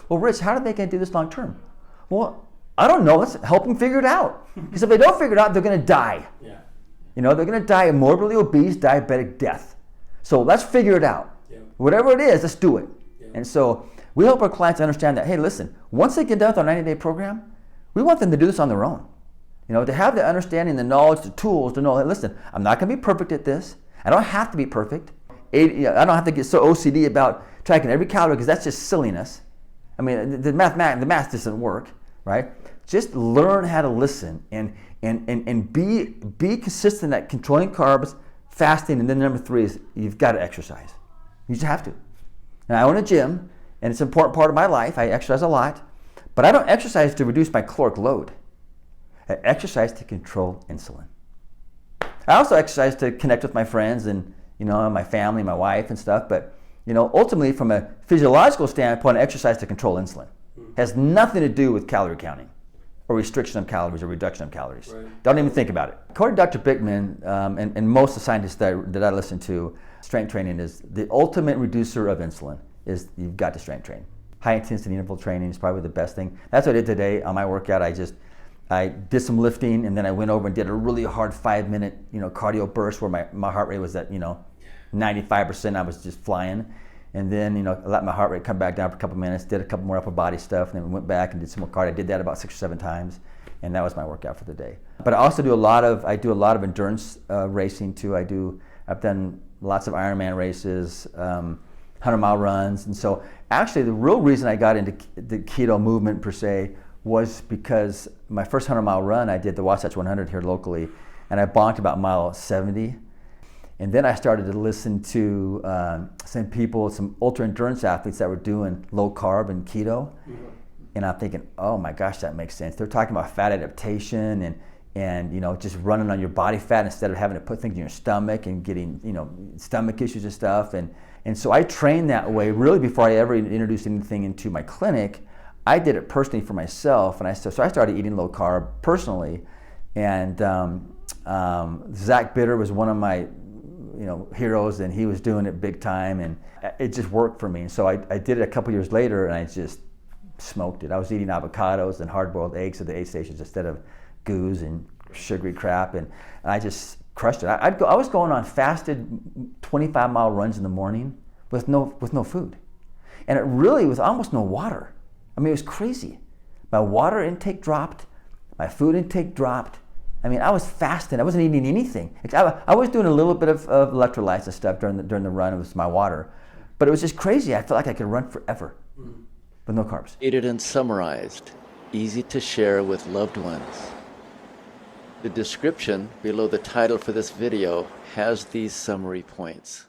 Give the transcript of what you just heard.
well, Rich, how are they going to do this long term? Well, I don't know. Let's help them figure it out. Because if they don't figure it out, they're going to die. Yeah. You know, they're going to die a morbidly obese, diabetic death. So let's figure it out. Yeah. Whatever it is, let's do it. Yeah. And so we help our clients understand that, hey, listen, once they get done with our 90-day program, we want them to do this on their own. You know, to have the understanding, the knowledge, the tools to know, hey, listen, I'm not going to be perfect at this. I don't have to be perfect. I don't have to get so OCD about tracking every calorie because that's just silliness. I mean, the math doesn't work, right? Just learn how to listen and be consistent at controlling carbs, fasting, and then number 3 is you've got to exercise. You just have to. Now, I own a gym, and it's an important part of my life. I exercise a lot, but I don't exercise to reduce my caloric load. I exercise to control insulin. I also exercise to connect with my friends and, you know, my family, my wife and stuff, but, you know, ultimately from a physiological standpoint, I exercise to control insulin. It has nothing to do with calorie counting or restriction of calories or reduction of calories. Right. Don't even think about it. According to Dr. Bickman and most of the scientists that I listen to, strength training is the ultimate reducer of insulin. Is you've got to strength train. High intensity interval training is probably the best thing. That's what I did today on my workout. I did some lifting and then I went over and did a really hard 5-minute, you know, cardio burst where my heart rate was at, you know, 95%. I was just flying. And then, you know, I let my heart rate come back down for a couple minutes, did a couple more upper body stuff, and then went back and did some more cardio. I did that about 6 or 7 times, and that was my workout for the day. But I also do a lot of endurance racing too. I've done lots of Ironman races, 100-mile runs, and so actually the real reason I got into the keto movement per se was because my first 100-mile run I did the Wasatch 100 here locally, and I bonked about mile 70. And then I started to listen to some people, some ultra endurance athletes that were doing low carb and keto. Mm-hmm. And I'm thinking, oh my gosh, that makes sense. They're talking about fat adaptation and you know, just running on your body fat instead of having to put things in your stomach and getting, you know, stomach issues and stuff. And so I trained that way really before I ever introduced anything into my clinic. I did it personally for myself, and so I started eating low carb personally. And Zach Bitter was one of my heroes, and he was doing it big time, and it just worked for me. And so I did it a couple years later, and I just smoked it. I was eating avocados and hard-boiled eggs at the aid stations instead of goos and sugary crap, and I just crushed it. I was going on fasted 25-mile runs in the morning with no food, and it really was almost no water. I mean, it was crazy. My water intake dropped, my food intake dropped. I mean, I was fasting. I wasn't eating anything. I was doing a little bit of electrolytes and stuff during the run with my water, but it was just crazy. I felt like I could run forever with no carbs. Edited and summarized, easy to share with loved ones. The description below the title for this video has these summary points.